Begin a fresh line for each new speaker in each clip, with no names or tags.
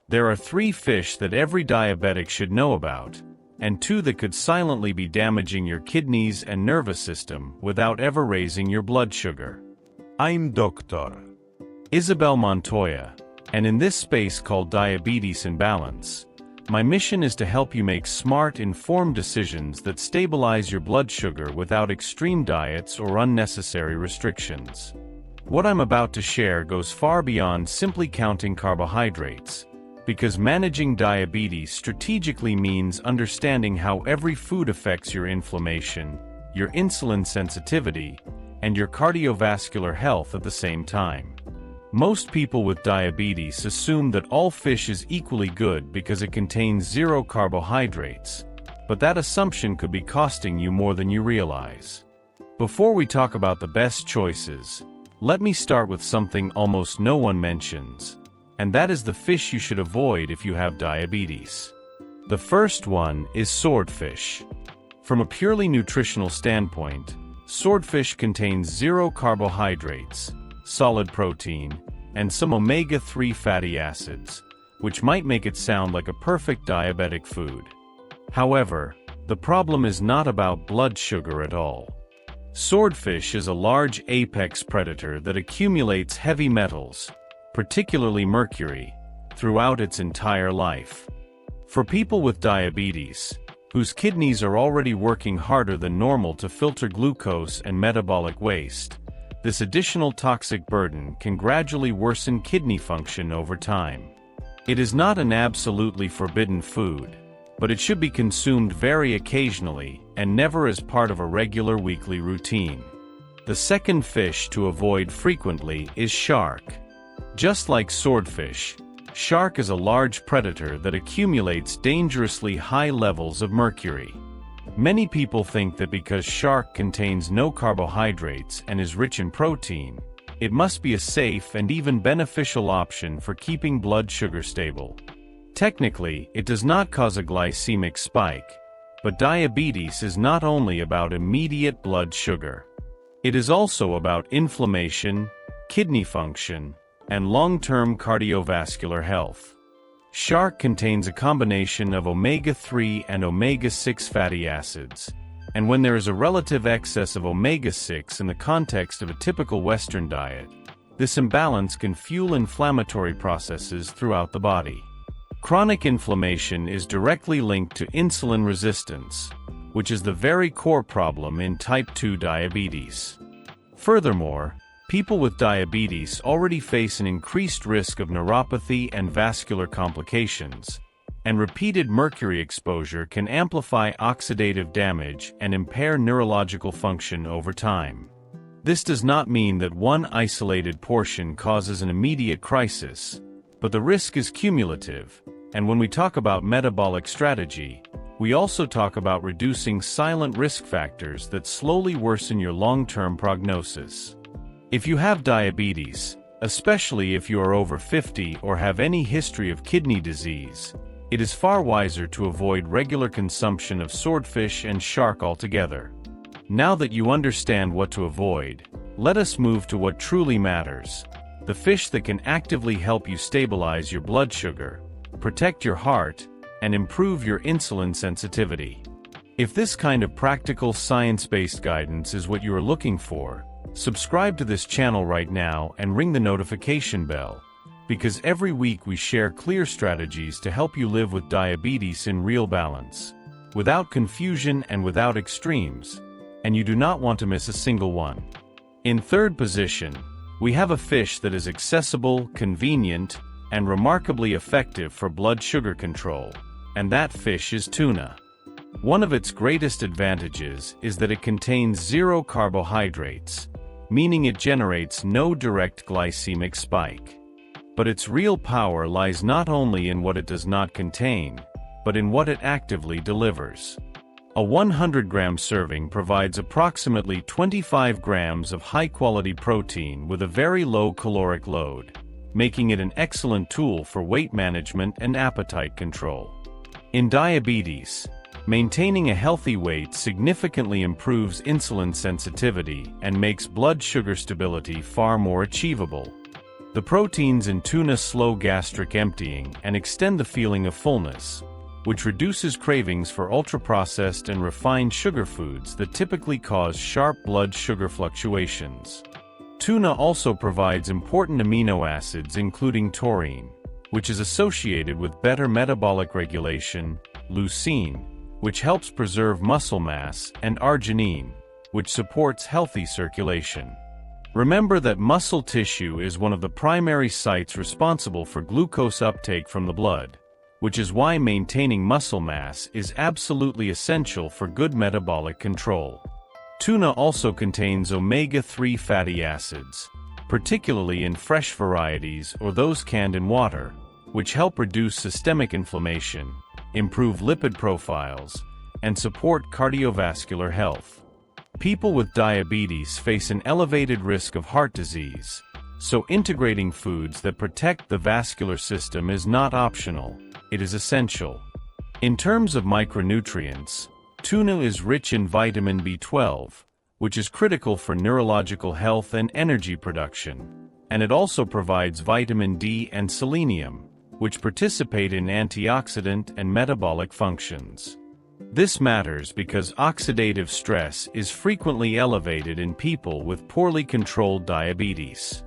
There are 3 fish that every diabetic should know about, and 2 that could silently be damaging your kidneys and nervous system without ever raising your blood sugar.
I'm Dr.
Isabelle Montoya, and in this space called Diabetes in Balance, my mission is to help you make smart, informed decisions that stabilize your blood sugar without extreme diets or unnecessary restrictions. What I'm about to share goes far beyond simply counting carbohydrates, because managing diabetes strategically means understanding how every food affects your inflammation, your insulin sensitivity, and your cardiovascular health at the same time. Most people with diabetes assume that all fish is equally good because it contains 0 carbohydrates, but that assumption could be costing you more than you realize. Before we talk about the best choices, let me start with something almost no one mentions, and that is the fish you should avoid if you have diabetes. The first one is swordfish. From a purely nutritional standpoint, swordfish contains 0 carbohydrates, solid protein, and some omega-3 fatty acids, which might make it sound like a perfect diabetic food. However, the problem is not about blood sugar at all. Swordfish is a large apex predator that accumulates heavy metals, particularly mercury, throughout its entire life. For people with diabetes, whose kidneys are already working harder than normal to filter glucose and metabolic waste, this additional toxic burden can gradually worsen kidney function over time. It is not an absolutely forbidden food, but it should be consumed very occasionally and never as part of a regular weekly routine. The second fish to avoid frequently is shark. Just like swordfish, shark is a large predator that accumulates dangerously high levels of mercury. Many people think that because shark contains no carbohydrates and is rich in protein, it must be a safe and even beneficial option for keeping blood sugar stable. Technically, it does not cause a glycemic spike, but diabetes is not only about immediate blood sugar. It is also about inflammation, kidney function, and long-term cardiovascular health. Shark contains a combination of omega-3 and omega-6 fatty acids, and when there is a relative excess of omega-6 in the context of a typical Western diet, this imbalance can fuel inflammatory processes throughout the body. Chronic inflammation is directly linked to insulin resistance, which is the very core problem in type 2 diabetes. Furthermore, people with diabetes already face an increased risk of neuropathy and vascular complications, and repeated mercury exposure can amplify oxidative damage and impair neurological function over time. This does not mean that one isolated portion causes an immediate crisis, but the risk is cumulative, and when we talk about metabolic strategy, we also talk about reducing silent risk factors that slowly worsen your long-term prognosis. If you have diabetes, especially if you are over 50 or have any history of kidney disease, it is far wiser to avoid regular consumption of swordfish and shark altogether. Now that you understand what to avoid, let us move to what truly matters: the fish that can actively help you stabilize your blood sugar, protect your heart, and improve your insulin sensitivity. If this kind of practical science-based guidance is what you are looking for, subscribe to this channel right now and ring the notification bell, because every week we share clear strategies to help you live with diabetes in real balance, without confusion and without extremes, and you do not want to miss a single one. In third position, we have a fish that is accessible, convenient, and remarkably effective for blood sugar control, and that fish is tuna. One of its greatest advantages is that it contains 0 carbohydrates, meaning it generates no direct glycemic spike. But its real power lies not only in what it does not contain, but in what it actively delivers. A 100-gram serving provides approximately 25 grams of high-quality protein with a very low caloric load, making it an excellent tool for weight management and appetite control. In diabetes, maintaining a healthy weight significantly improves insulin sensitivity and makes blood sugar stability far more achievable. The proteins in tuna slow gastric emptying and extend the feeling of fullness, which reduces cravings for ultra-processed and refined sugar foods that typically cause sharp blood sugar fluctuations. Tuna also provides important amino acids including taurine, which is associated with better metabolic regulation, leucine, which helps preserve muscle mass, and arginine, which supports healthy circulation. Remember that muscle tissue is one of the primary sites responsible for glucose uptake from the blood, which is why maintaining muscle mass is absolutely essential for good metabolic control. Tuna also contains omega-3 fatty acids, particularly in fresh varieties or those canned in water, which help reduce systemic inflammation, improve lipid profiles, and support cardiovascular health. People with diabetes face an elevated risk of heart disease, so integrating foods that protect the vascular system is not optional, it is essential. In terms of micronutrients, tuna is rich in vitamin B12, which is critical for neurological health and energy production, and it also provides vitamin D and selenium, which participate in antioxidant and metabolic functions. This matters because oxidative stress is frequently elevated in people with poorly controlled diabetes.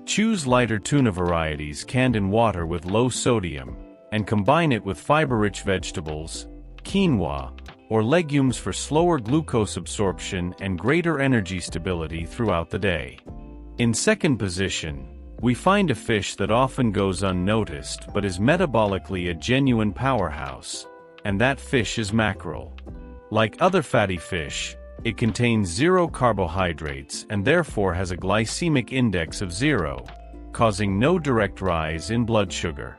Choose lighter tuna varieties canned in water with low sodium, and combine it with fiber-rich vegetables, quinoa, or legumes for slower glucose absorption and greater energy stability throughout the day. In second position, we find a fish that often goes unnoticed but is metabolically a genuine powerhouse, and that fish is mackerel. Like other fatty fish, it contains 0 carbohydrates and therefore has a glycemic index of 0, causing no direct rise in blood sugar.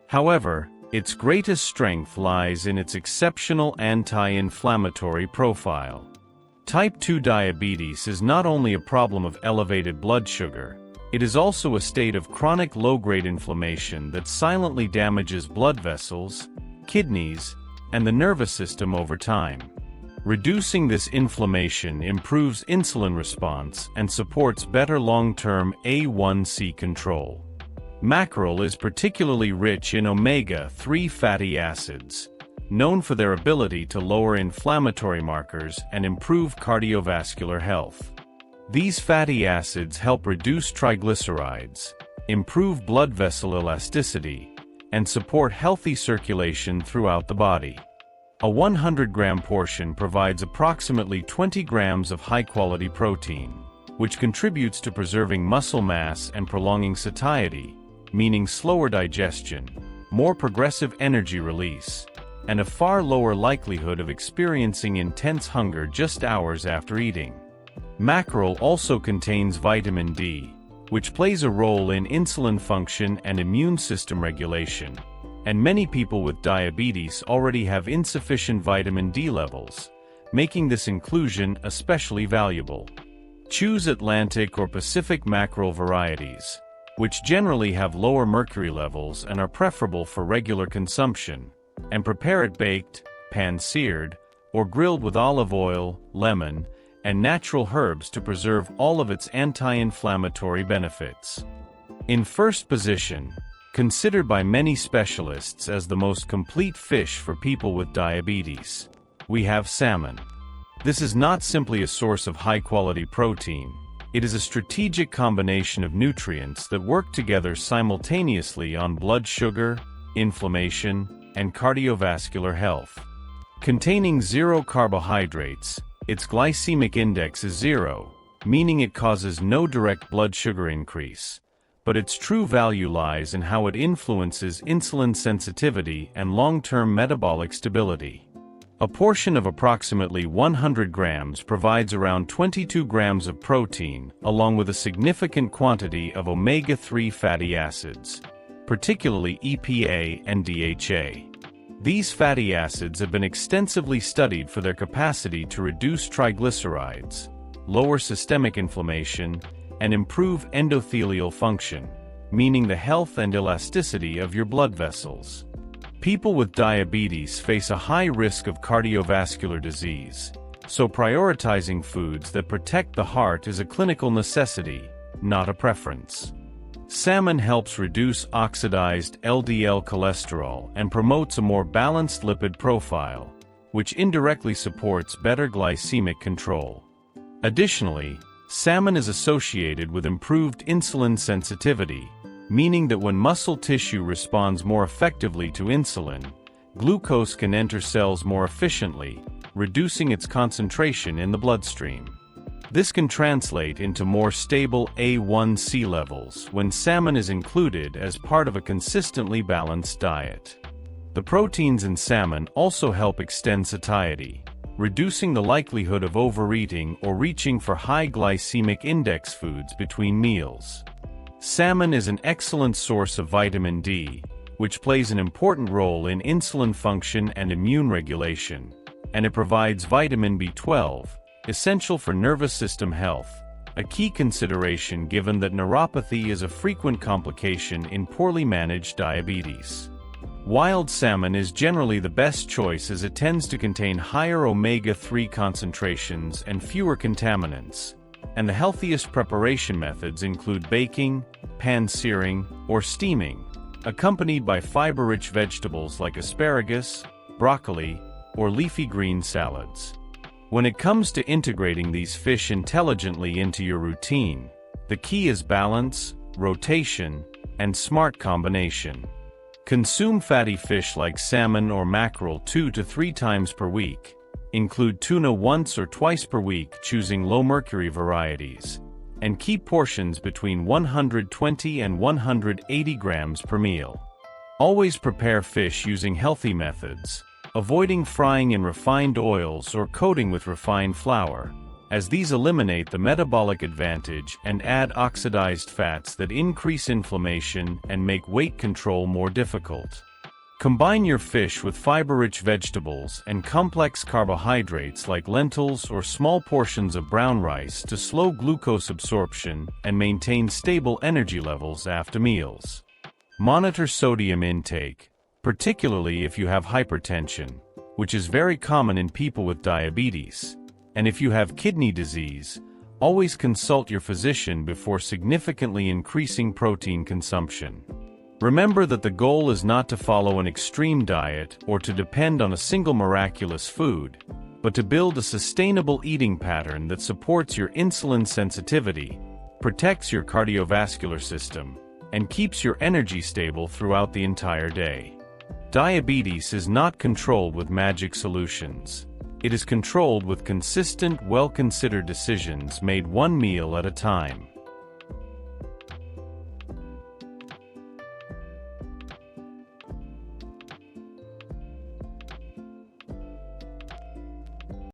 However, its greatest strength lies in its exceptional anti-inflammatory profile. Type 2 diabetes is not only a problem of elevated blood sugar, it is also a state of chronic low-grade inflammation that silently damages blood vessels, kidneys, and the nervous system over time. Reducing this inflammation improves insulin response and supports better long-term A1C control. Mackerel is particularly rich in omega-3 fatty acids, known for their ability to lower inflammatory markers and improve cardiovascular health. These fatty acids help reduce triglycerides, improve blood vessel elasticity, and support healthy circulation throughout the body. A 100-gram portion provides approximately 20 grams of high-quality protein, which contributes to preserving muscle mass and prolonging satiety, meaning slower digestion, more progressive energy release, and a far lower likelihood of experiencing intense hunger just hours after eating. Mackerel also contains vitamin D, which plays a role in insulin function and immune system regulation, and many people with diabetes already have insufficient vitamin D levels, making this inclusion especially valuable. Choose Atlantic or Pacific mackerel varieties, which generally have lower mercury levels and are preferable for regular consumption, and prepare it baked, pan-seared, or grilled with olive oil, lemon, and natural herbs to preserve all of its anti-inflammatory benefits. In first position, considered by many specialists as the most complete fish for people with diabetes, we have salmon. This is not simply a source of high-quality protein, it is a strategic combination of nutrients that work together simultaneously on blood sugar, inflammation, and cardiovascular health. Containing 0 carbohydrates, its glycemic index is 0, meaning it causes no direct blood sugar increase, but its true value lies in how it influences insulin sensitivity and long-term metabolic stability. A portion of approximately 100 grams provides around 22 grams of protein, along with a significant quantity of omega-3 fatty acids, particularly EPA and DHA. These fatty acids have been extensively studied for their capacity to reduce triglycerides, lower systemic inflammation, and improve endothelial function, meaning the health and elasticity of your blood vessels. People with diabetes face a high risk of cardiovascular disease, so prioritizing foods that protect the heart is a clinical necessity, not a preference. Salmon helps reduce oxidized LDL cholesterol and promotes a more balanced lipid profile, which indirectly supports better glycemic control. Additionally, salmon is associated with improved insulin sensitivity, meaning that when muscle tissue responds more effectively to insulin, glucose can enter cells more efficiently, reducing its concentration in the bloodstream. This can translate into more stable A1C levels when salmon is included as part of a consistently balanced diet. The proteins in salmon also help extend satiety, reducing the likelihood of overeating or reaching for high glycemic index foods between meals. Salmon is an excellent source of vitamin D, which plays an important role in insulin function and immune regulation, and it provides vitamin B12, essential for nervous system health, a key consideration given that neuropathy is a frequent complication in poorly managed diabetes. Wild salmon is generally the best choice as it tends to contain higher omega-3 concentrations and fewer contaminants, and the healthiest preparation methods include baking, pan-searing, or steaming, accompanied by fiber-rich vegetables like asparagus, broccoli, or leafy green salads. When it comes to integrating these fish intelligently into your routine, the key is balance, rotation, and smart combination. Consume fatty fish like salmon or mackerel 2 to 3 times per week. Include tuna once or twice per week, choosing low mercury varieties, and keep portions between 120 and 180 grams per meal. Always prepare fish using healthy methods, avoiding frying in refined oils or coating with refined flour, as these eliminate the metabolic advantage and add oxidized fats that increase inflammation and make weight control more difficult. Combine your fish with fiber-rich vegetables and complex carbohydrates like lentils or small portions of brown rice to slow glucose absorption and maintain stable energy levels after meals. Monitor sodium intake, particularly if you have hypertension, which is very common in people with diabetes, and if you have kidney disease, always consult your physician before significantly increasing protein consumption. Remember that the goal is not to follow an extreme diet or to depend on a single miraculous food, but to build a sustainable eating pattern that supports your insulin sensitivity, protects your cardiovascular system, and keeps your energy stable throughout the entire day. Diabetes is not controlled with magic solutions. It is controlled with consistent, well-considered decisions made one meal at a time.